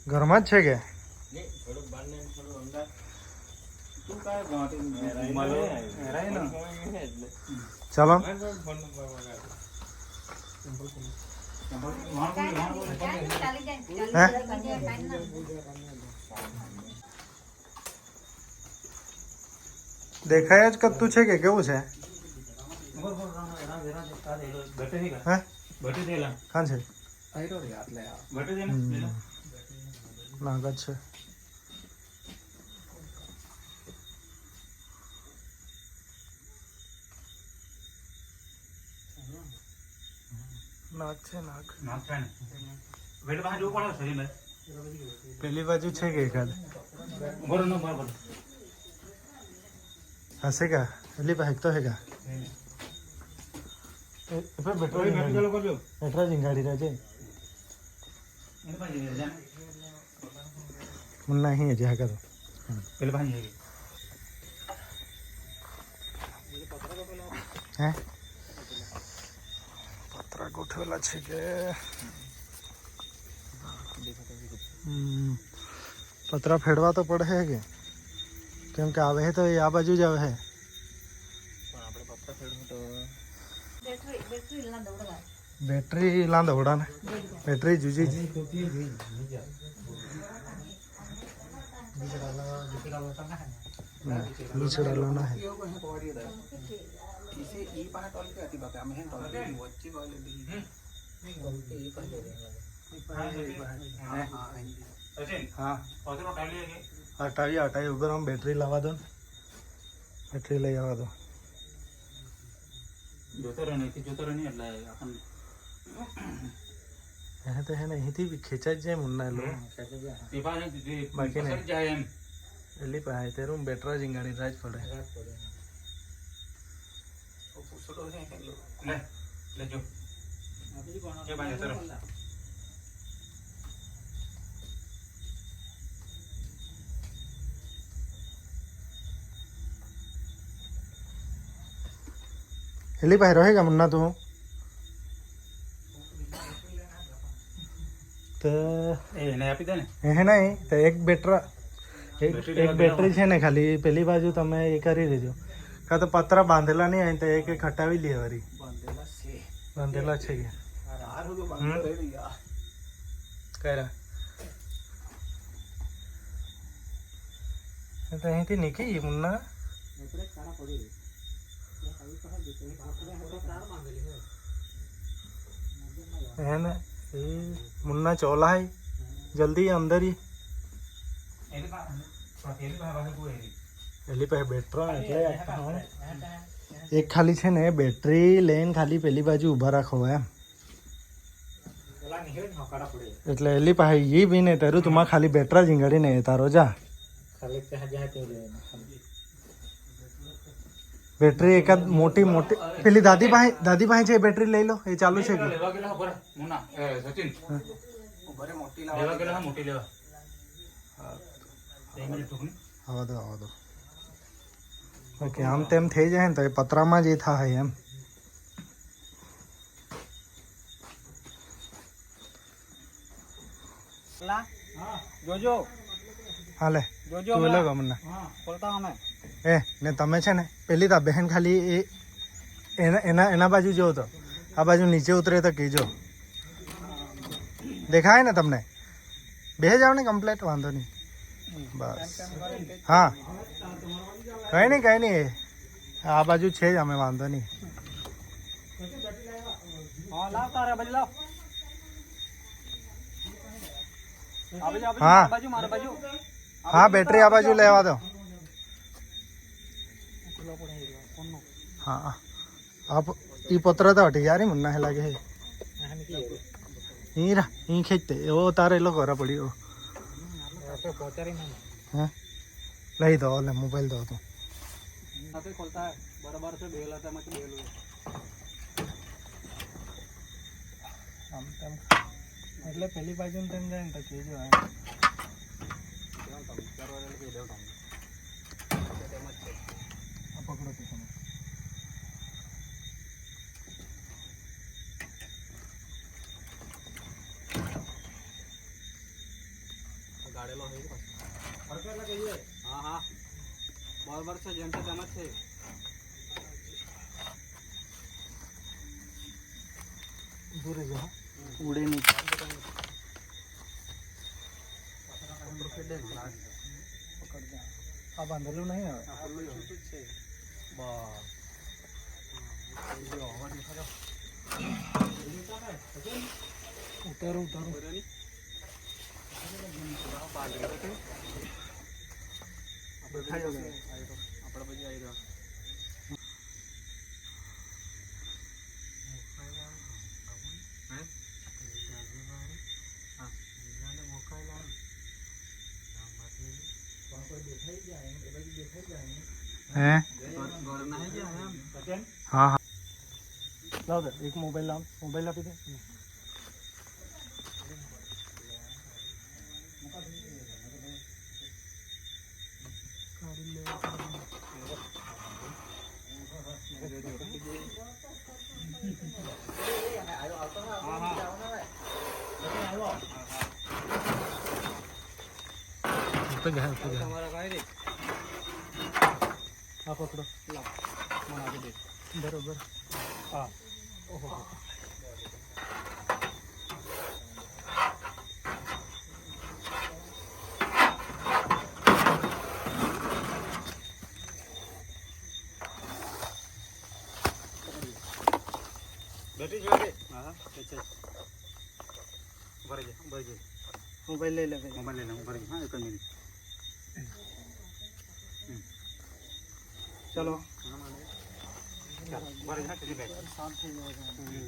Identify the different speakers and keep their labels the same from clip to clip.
Speaker 1: ઘરમાં જ છે કે ચાલો દેખાય જ કતું છે કે કેવું છે કાન છે નાગત છે નાક છે નાક પેલી બાજુ છે કે એકાદ હશે કા એટલી પાસે તો હે કા બેટરા ઝીંગાડી રહ્યા છે મુન્ના અહીં જ હા કરો પેલી પાસે હે પતરા ગોઠવેલા છે કે પતરા ફેરવા તો પડે હે કે કેમ કે આવે હે તો એ આ બાજુ જ આવે હે બેટરી લાંદા હોડા ને બેટરી જુજી નીચેડાલો ના હે हाँ हटाइए उधर हम बैटरी लगा दो बैटरी ले आवा दो જોતો રહે એટલે આપણ હે તો હે ને અહીંથી ખેંચાઈ જાય મુન્ના લો બાકી ને એટલી પાસે તેરું બેટરા ઝીંગાડી રાજ પડે લેજો કે ભાઈ તરફ हेली भाई रहेगा मुन्ना तू तो है नहीं तो एक બેટરી છે ને ખાલી પેલી બાજુ તમે એ કરી દેજો કાં તો પતરા બાંધેલા નહીં હોય તો એક હટાવી લે વરી બાંધેલા છે કે કર્યા તો અહીંથી નીકળી મુન્ના है ना ये मुन्ना चौला है जल्दी अंदर ही एली पे बैटरा એટલે એક ખાલી છે ને બેટરી લઈને ખાલી પેલી બાજુ ઊભા રાખો એમ એટલે એલી પાસે ઈ બી ને તારું તુમા ખાલી બેટરા ઝીંગાડી ને તારો જા ખાલી ત્યાં જાય તે બેટરી એકાદ મોટી પેલી દાદી પાસે છે બેટરી લઈ લો એ ચાલુ છે કે આવા દો ઓકે આમ તેમ થઈ જાય ને તો એ પતરામાં જ એ થાય એમ જોજો હાલે જોજો બોલો ગમના બોલતા અમે એ ને તમે છે ને પેલી તા બહેન ખાલી એ એના બાજુ જો તો આ બાજુ નીચે ઉતરે તો કહેજો દેખાય ને તમને બે જાવ ને કમ્પ્લેટ વાંધો નહીં બસ હા કઈ નહીં આ બાજુ છે જ અમે વાંધો નહીં હા હા બેટરી આ બાજુ લેવા દો हाँ आप ये पत्र तो हटी जा रही मुन्ना है लगे यहीं रहा यहीं खींचते वो तारे लोग हो रहा पड़ी वो हाँ लई दो ले मोबाइल दो तो એટલે પેલી બાજુ તેમ જાય ને તો કહેજો પકડો તો તમે
Speaker 2: કાઢેલો હોય હા હા બરાબર છે જેમ છે તેમ જ છે
Speaker 1: દૂર જ ઉડે નહીં આ બાંધેલું નહીં આવે ઉતારો ઉતારો
Speaker 2: આપણે પછી આવી રહ્યો
Speaker 1: હે
Speaker 2: ઘર ના ગયા એમ
Speaker 1: હા હા લાવ દે એક મોબાઈલ આપી દે
Speaker 2: તમારા કાંઈ નહીં
Speaker 1: હા પકડો
Speaker 2: મને આપી દે
Speaker 1: બરોબર હા ઓહો
Speaker 2: બેટી જોઈ દે હા ભરી જાય
Speaker 1: મોબાઈલ લઈ લે
Speaker 2: મોબાઈલ લઈને ભરી હા એક જ મિનિટ
Speaker 1: ચલો
Speaker 2: ભરી જાય કેટલી બેગ
Speaker 1: શાંત થઈ જાય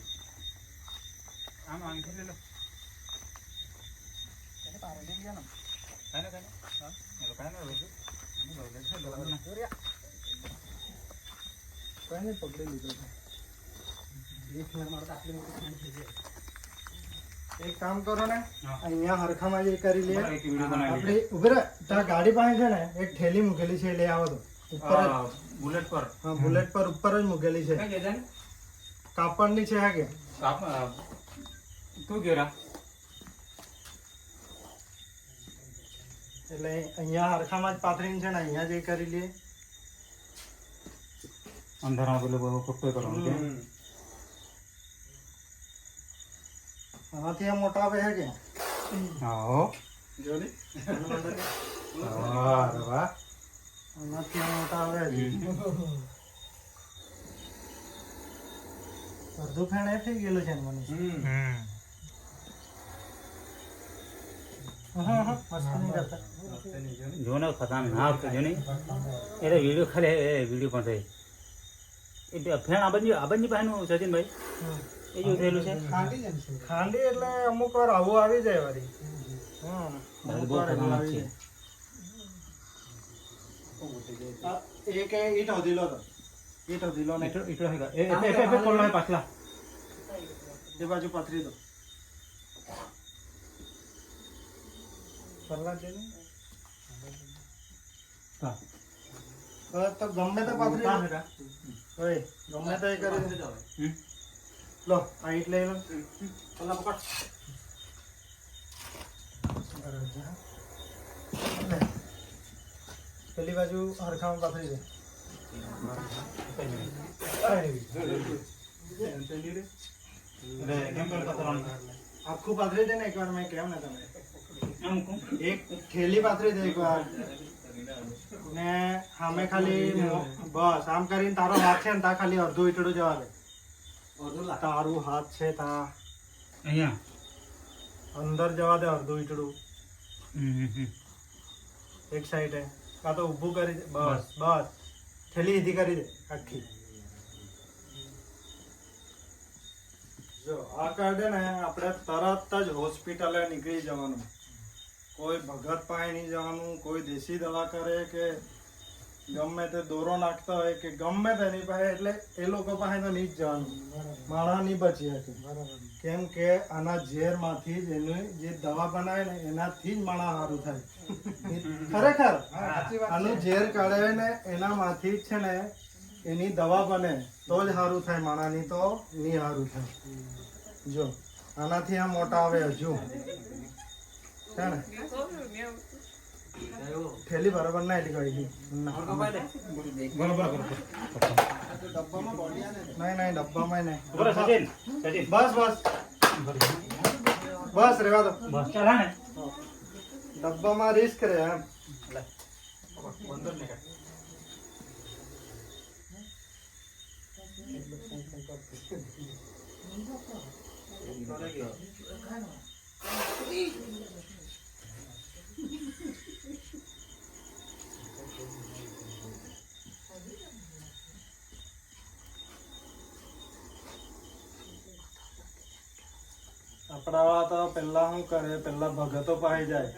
Speaker 2: આમ આમ ખેલી લો
Speaker 1: એને પારે લઈ ગયા ને
Speaker 2: કાંઈ હા એ લોકો કાંઈ નહીં
Speaker 1: કઈ નહીં પકડી લીધો એક કામ કરો ને અહીંયા હરખામાં જે કરી લે આપણે ઉભી રહે ત્યાં ગાડી પાસે છે ને એક થેલી મૂકેલી છે લઈ આવો તો ઉપર
Speaker 2: બુલેટ પર
Speaker 1: હા બુલેટ પર ઉપર જ મૂકેલી છે કાપડની છે હા કે
Speaker 2: તું ગયો
Speaker 1: એટલે અહીંયા હરખામાં જ પાથરીને છે ને અહીંયા જે કરી લે
Speaker 2: અંધારામાં પેલો બધો ફોટો કરવાનો
Speaker 1: આનાથી આ મોટા આવે છે કે
Speaker 2: હા
Speaker 1: જો ને
Speaker 2: વાહ વાહ
Speaker 1: આનાથી આ મોટા આવે છે અડધું ફેણ એ થઈ ગયેલું છે ને મને મસ્ત નહીં કરતા
Speaker 2: જો ને ખતમ ના જો નહીં એટલે વિડીયો ખાલી વિડીયો પણ થઈ એટલે ફેણ આબંજી પાસેનું સચિનભાઈ એ જેવું થયેલું છે
Speaker 1: ખાંડી એટલે અમુક વાર આવું આવી જાય વારી અમુક વાર એવું આવી જાય એક ઈટ હોધી લો તો ઈટ હોધી લો ને
Speaker 2: પાછલા
Speaker 1: એ બાજુ પથરી દો પરલા છે તો ગમે તે પાથરી દો ઓય ગમે તે કરી દો લો આ ઈટ લઈ લો પલ્લા પકડ પેલી બાજુ હરખામાં પાથરી દે આખું પાથરી દે ને એકવાર મેં કેમ ને તમે એક થેલી પાથરી દે એકવાર ને સામે ખાલી બસ આમ કરીને તારો હાથ છે ને તા ખાલી અડધું ઈટડું જવા દે તારું હાથ છે તા
Speaker 2: અહીંયા
Speaker 1: અંદર જવા દે અડધું ઈટડું એક સાઈડે કાં તો ઊભું કરી દે બસ બસ થેલી સીધી કરી દે આખી જો આ કરી દે ને આપણે તરત જ હોસ્પિટલે નીકળી જવાનું કોઈ ભગત પાસે નહીં જવાનું કોઈ દેશી દવા કરે કે ગમે તે દોરો નાખતા હોય કે ગમે તેની પાસે એટલે એ લોકો પાસે તો નહીં જ જવાનું માણસ નહીં બચી શકે કેમ કે આના ઝેરમાંથી જ એનું જે દવા બનાવે ને એનાથી જ માણસ સારું થાય ખરેખર આનું ઝેર કાઢે ને એનામાંથી જ છે ને એની દવા બને તો જ સારું થાય માણસની તો નહીં સારું થાય જો આનાથી આ મોટા આવે હજુ છે ને થેલી બરાબર ના એટલી ગઈ ડબ્બામાં નહીં ડબ્બામાં નહીં
Speaker 2: બરાબર સચિન સચિન
Speaker 1: બસ બસ રેવા દો
Speaker 2: બસ ચાલ હા ને
Speaker 1: ડબ્બામાં રિસ્ક કરે એમ
Speaker 2: લે બંદર ને
Speaker 1: આપણા તો પેલા શું કરે પેલા ભગતો પાસે જાય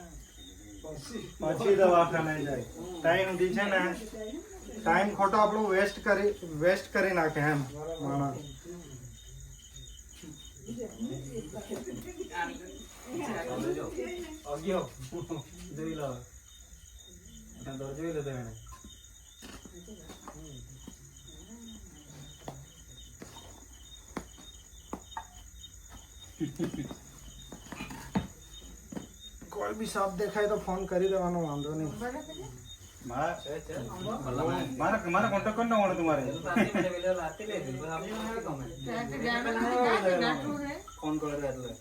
Speaker 1: પછી દવાખાને જાય ટાઈમ સુધી છે ને ટાઈમ ખોટો આપણો વેસ્ટ કરી નાખે એમ માણસ જોઈ લો જોઈ લો એને કોઈ બી સાપ દેખાય તો ફોન કરી દેવાનો વાંધો નહીં
Speaker 2: મારા કોન્ટેક્ટ કરનો હોણે તમારે ફોન કરો એટલે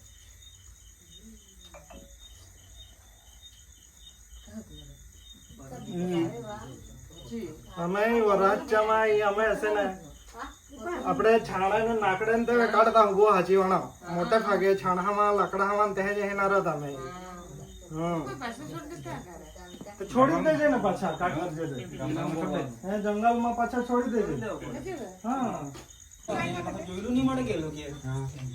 Speaker 1: અમે વરાજામાં અમે હશે ને આપણે છાણા નાકડે ને તે કાઢતા ઉભો હાચી વાળા મોટા ખાગે છાણામાં લાકડામાં તે જ ના રહેતા અમે તો છોડી દેજે ને પાછા જંગલમાં પાછા છોડી દેજે હા
Speaker 3: જોયેલું નહીં મળે કે લોકો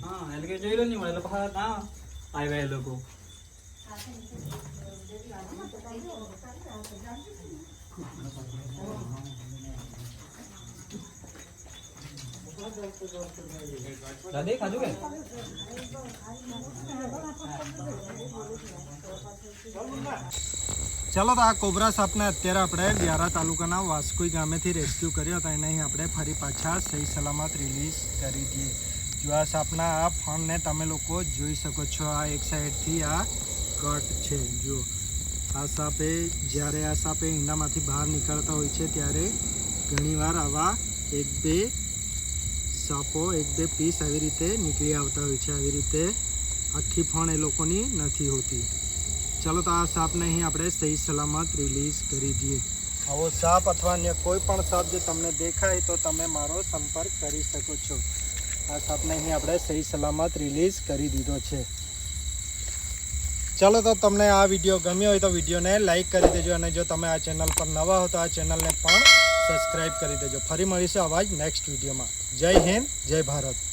Speaker 3: હા એટલે કે જોયેલું નહીં મળે એટલે પાછા ના આવ્યા એ લોકો દાદા ખાધું કે
Speaker 1: ચાલો તો આ કોબરા સાપને અત્યારે આપણે વ્યારા તાલુકાના વાસ્કોઈ ગામેથી રેસ્ક્યુ કર્યો હતો એને અહીં આપણે ફરી પાછા સહી સલામત રિલીઝ કરી દઈએ જો આ સાપના આ ફણને તમે લોકો જોઈ શકો છો આ એક સાઈડથી આ કટ છે જો આ સાપે જ્યારે આ સાપે ઈંડામાંથી બહાર નીકળતા હોય છે ત્યારે ઘણીવાર આવા એક બે પીસ આવી રીતે નીકળી આવતા હોય છે આવી રીતે આખી ફણ એ લોકોની નથી હોતી ચાલો તો આ સાપને અહીં આપણે સહી સલામત રિલીઝ કરી દઈએ આવો સાપ અથવા અન્ય કોઈ પણ સાપ જે તમને દેખાય તો તમે મારો સંપર્ક કરી શકો છો આ સાપને અહીં આપણે સહી સલામત રિલીઝ કરી દીધો છે ચાલો તો તમને આ વિડીયો ગમ્યો હોય તો વિડીયોને લાઈક કરી દેજો અને જો તમે આ ચેનલ પર નવા હો તો આ ચેનલને પણ સબસ્ક્રાઈબ કરી દેજો ફરી મળીશું આવા જ નેક્સ્ટ વિડીયોમાં જય હિન્દ જય ભારત